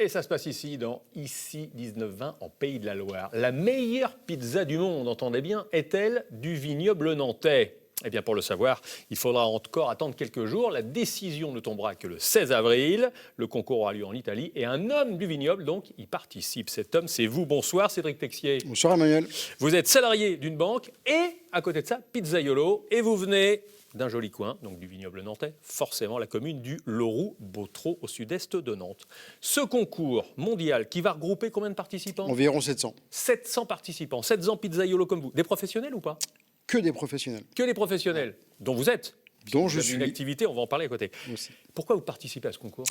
Et ça se passe ici, dans Ici 1920, en Pays de la Loire. La meilleure pizza du monde, entendez bien, est-elle du vignoble nantais ? Eh bien, pour le savoir, il faudra encore attendre quelques jours. La décision ne tombera que le 16 avril. Le concours aura lieu en Italie et un homme du vignoble, donc, y participe. Cet homme, c'est vous. Bonsoir, Cédric Texier. Bonsoir, Emmanuel. Vous êtes salarié d'une banque et, à côté de ça, pizzaiolo. Et vous venez d'un joli coin, donc du vignoble nantais, forcément la commune du Loroux-Bottrau, au sud-est de Nantes. Ce concours mondial qui va regrouper combien de participants ? Environ 700. 700 participants, 700 pizzaiolo comme vous. Des professionnels ou pas ? Que des professionnels. Que des professionnels, dont vous êtes. Dont vous je avez suis. une activité, on va en parler à côté. Aussi. Pourquoi vous participez à ce concours ?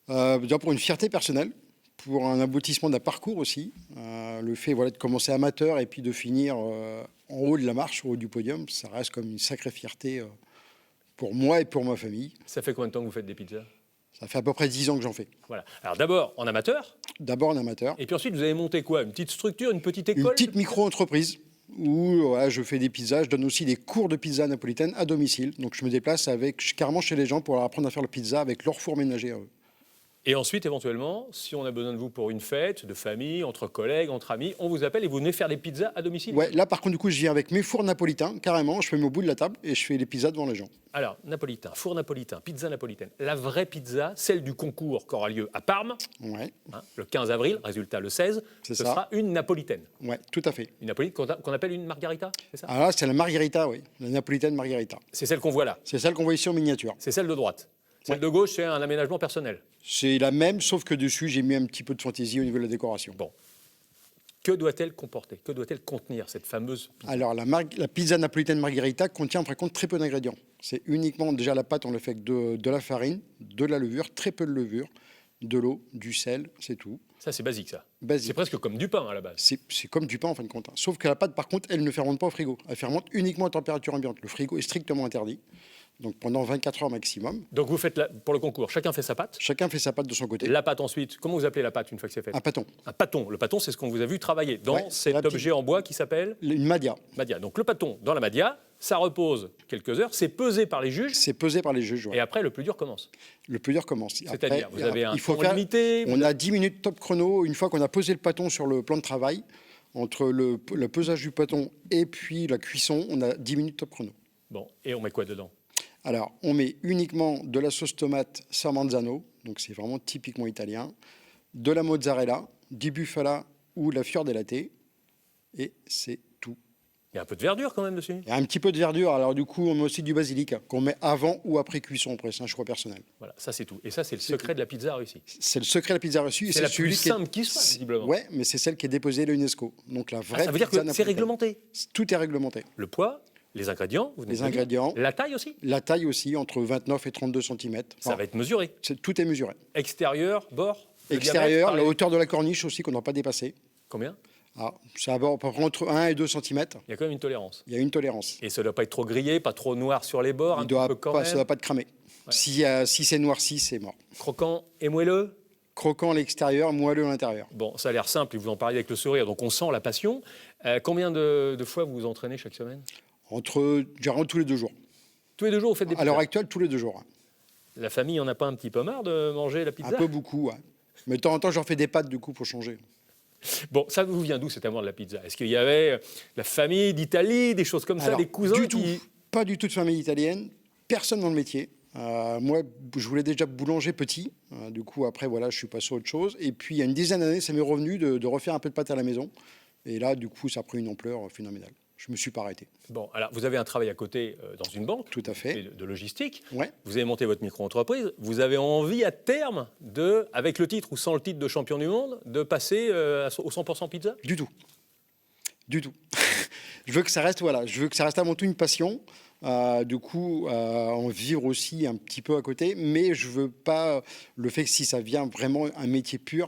Déjà pour une fierté personnelle, pour un aboutissement d'un parcours aussi. Le fait de commencer amateur et puis de finir en haut de la marche, au haut du podium, ça reste comme une sacrée fierté pour moi et pour ma famille. Ça fait combien de temps que vous faites des pizzas ? Ça fait à peu près 10 ans que j'en fais. Voilà. Alors d'abord en amateur, D'abord en amateur. et puis ensuite vous avez monté quoi ? Une petite structure, une petite école ? Une petite micro-entreprise où je fais des pizzas. Je donne aussi des cours de pizza napolitaine à domicile. Donc je me déplace carrément chez les gens pour leur apprendre à faire la pizza avec leur four ménager à eux. Et ensuite, éventuellement, si on a besoin de vous pour une fête, de famille, entre collègues, entre amis, on vous appelle et vous venez faire des pizzas à domicile ? Ouais, là par contre du coup je viens avec mes fours napolitains, carrément, je fais au bout de la table et je fais les pizzas devant les gens. Alors, napolitain, four napolitain, pizza napolitaine. La vraie pizza, celle du concours qui aura lieu à Parme, Ouais, le 15 avril, résultat le 16, C'est ce ça. sera une napolitaine. ouais, tout à fait. Une napolitaine qu'on appelle une margarita, c'est ça ? Alors là c'est la margherita, oui, la napolitaine margherita. C'est celle qu'on voit là, C'est celle qu'on voit ici en miniature. c'est celle de droite. Celle Ouais. de gauche, c'est un aménagement personnel. C'est la même, sauf que dessus j'ai mis un petit peu de fantaisie au niveau de la décoration. Bon. Que doit-elle comporter ? Que doit-elle contenir, cette fameuse pizza ? Alors la pizza napolitaine margherita contient par contre très peu d'ingrédients. C'est uniquement déjà la pâte, on le fait avec de la farine, de la levure, très peu de levure, de l'eau, du sel, c'est tout. Ça, c'est basique, ça. Basique. C'est presque comme du pain, à la base. C'est comme du pain en fin de compte. Sauf que la pâte, par contre, elle ne fermente pas au frigo. Elle fermente uniquement à température ambiante. Le frigo est strictement interdit. Donc pendant 24 heures maximum. Donc, vous faites, pour le concours, chacun fait sa pâte. Chacun fait sa pâte de son côté. La pâte, ensuite, comment vous appelez la pâte, une fois que c'est fait ? Un pâton. Un pâton. Le pâton, c'est ce qu'on vous a vu travailler dans Ouais, cet la petite- objet en bois qui s'appelle Une madia. Madia. Donc, le pâton dans la Madia, ça repose quelques heures, c'est pesé par les juges, C'est pesé par les juges. Ouais. et après, le plus dur commence. Le plus dur commence. C'est-à-dire, Après, vous avez un il faut temps faire, limité. On a 10 minutes top chrono. Une fois qu'on a posé le pâton sur le plan de travail, entre le pesage du pâton et puis la cuisson, on a 10 minutes top chrono. Bon, et on met quoi dedans ? Alors, on met uniquement de la sauce tomate Sarmanzano, donc c'est vraiment typiquement italien, de la mozzarella, du bufala ou la fior del latte, et c'est tout. Il y a un peu de verdure quand même dessus. Il y a un petit peu de verdure, alors du coup, on met aussi du basilic, qu'on met avant ou après cuisson, après, c'est un choix personnel. Voilà, ça c'est tout. Et ça, c'est le secret de la pizza réussie. C'est le secret de la pizza reçue. et C'est la plus celui qui est- simple qui soit, visiblement. Ouais, mais c'est celle qui est déposée à l'UNESCO. Donc la vraie Ça veut dire pizza que c'est napolitaine. réglementé. Tout est réglementé. Le poids, les ingrédients, vous venez Les de le dire. ingrédients. La taille aussi. La taille aussi, entre 29 et 32 cm. Ça va être mesuré. Tout est mesuré. Extérieur, bord. le Extérieur, diamètre, la hauteur de la corniche aussi, qu'on n'a pas dépassé. Combien ? Ah, c'est à peu près entre 1 et 2 cm. Il y a quand même une tolérance. Il y a une tolérance. Et ça ne doit pas être trop grillé, pas trop noir sur les bords, un Il petit doit peu quand pas, ça ne même. doit pas te cramer. Si c'est noirci, c'est mort. Croquant et moelleux. Croquant à l'extérieur, moelleux à l'intérieur. Bon, ça a l'air simple, et vous en parlez avec le sourire, donc on sent la passion. Combien de fois vous vous entraînez chaque semaine ? Généralement tous les 2 jours. Tous les 2 jours, vous faites des À l'heure pizzas. actuelle, tous les 2 jours. La famille en a pas un petit peu marre de manger la pizza ? Un peu beaucoup, ouais. Mais de temps en temps, j'en fais des pâtes du coup pour changer. Bon, ça vous vient d'où cet amour de la pizza ? Est-ce qu'il y avait la famille d'Italie, des choses comme ça, Alors, des cousins du qui... tout. Pas du tout de famille italienne. Personne dans le métier. Moi, je voulais déjà boulanger petit. Du coup, après, voilà, je suis passé à autre chose. Et puis, il y a une dizaine d'années, ça m'est revenu de refaire un peu de pâte à la maison. Et là, du coup, ça a pris une ampleur phénoménale. Je me suis pas arrêté. Bon, alors vous avez un travail à côté dans une banque. Tout à fait. De logistique. Ouais. Vous avez monté votre micro-entreprise. Vous avez envie à terme de, avec le titre ou sans le titre de champion du monde, de passer au 100% pizza ? Du tout. Du tout. Je veux que ça reste, voilà, je veux que ça reste avant tout une passion. Du coup, en vivre aussi un petit peu à côté. Mais je veux pas le fait que si ça vient vraiment un métier pur,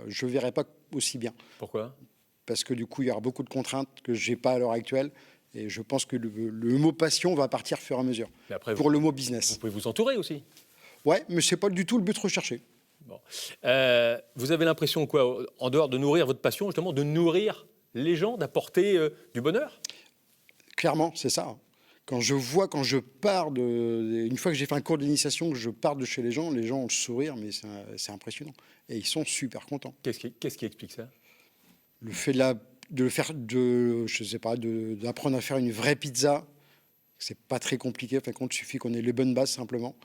je verrai pas aussi bien. Pourquoi ? Parce que du coup, il y aura beaucoup de contraintes que je n'ai pas à l'heure actuelle. Et je pense que le mot passion va partir au fur et à mesure. Mais après, Pour vous le mot business. pouvez vous entourer aussi. Ouais, mais ce n'est pas du tout le but recherché. Bon. Vous avez l'impression, quoi, en dehors de nourrir votre passion, justement, de nourrir les gens, d'apporter du bonheur ? Clairement, c'est ça. quand je pars une fois que j'ai fait un cours d'initiation, que je pars de chez les gens ont le sourire, mais c'est impressionnant. Et ils sont super contents. Qu'est-ce qui explique ça? Le fait je sais pas, d'apprendre à faire une vraie pizza, c'est pas très compliqué. Enfin, il suffit qu'on ait les bonnes bases simplement.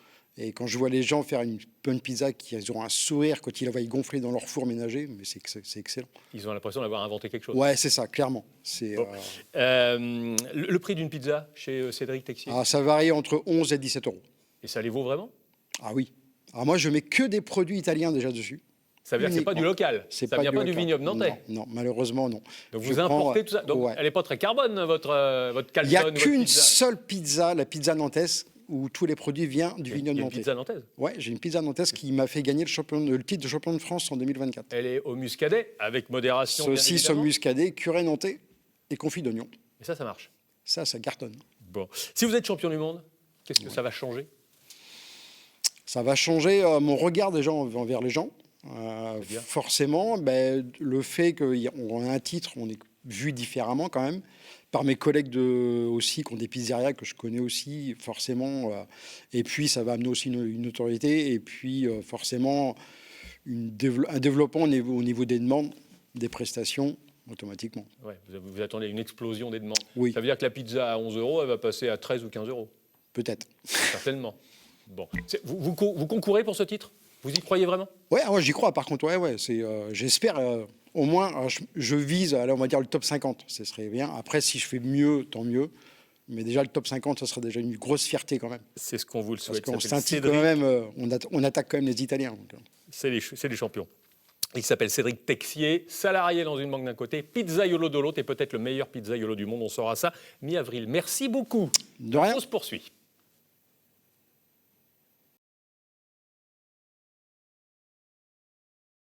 Et quand je vois les gens faire une bonne pizza, ils auront un sourire quand ils la voient gonfler dans leur four ménager, mais c'est excellent. Ils ont l'impression d'avoir inventé quelque chose. Ouais, c'est ça, clairement. Bon. Le prix d'une pizza chez Cédric Texier, Ça varie entre 11 et 17 euros. et ça les vaut vraiment? Ah oui. Alors moi, je mets que des produits italiens déjà dessus. Ça veut dire que ce n'est pas du local, ça ne vient pas du vignoble nantais. Non, malheureusement, non. Donc vous importez tout ça. Donc ouais. elle n'est pas très carbone, votre calzone. Il n'y a votre qu'une pizza. seule pizza, la pizza nantaise, où tous les produits viennent du vignoble Il y a une nantais. pizza nantaise. Ouais, j'ai une pizza nantaise qui m'a fait gagner le titre de champion de France en 2024. Elle est au muscadet, avec modération. Saucisse bien au évidemment. muscadet, curé nantais et confit d'oignon. Et ça marche. Ça cartonne. Bon. Si vous êtes champion du monde, qu'est-ce que ça va changer? Ça va changer mon regard des gens envers les gens. C'est-à-dire Forcément, le fait qu'on a un titre, on est vu différemment quand même, par mes collègues aussi qui ont des pizzerias que je connais aussi, forcément. Et puis, ça va amener aussi une notoriété. Et puis, forcément, un développement au niveau des demandes, des prestations, automatiquement. Ouais, vous attendez une explosion des demandes. Oui. Ça veut dire que la pizza à 11 euros, elle va passer à 13 ou 15 euros. Peut-être. Certainement. Bon. Vous concourez pour ce titre? Vous y croyez vraiment? Ouais, j'y crois. Par contre, ouais, j'espère au moins, je vise, on va dire le top 50, ce serait bien. Après, si je fais mieux, tant mieux. Mais déjà, le top 50, ça serait déjà une grosse fierté quand même. C'est ce qu'on vous le souhaite. Parce qu'on scintille quand même, on attaque quand même les Italiens. C'est les champions. Il s'appelle Cédric Texier, salarié dans une banque d'un côté, pizzaiolo de l'autre, et peut-être le meilleur pizzaiolo du monde. On saura ça mi-avril. Merci beaucoup. De rien. On se poursuit.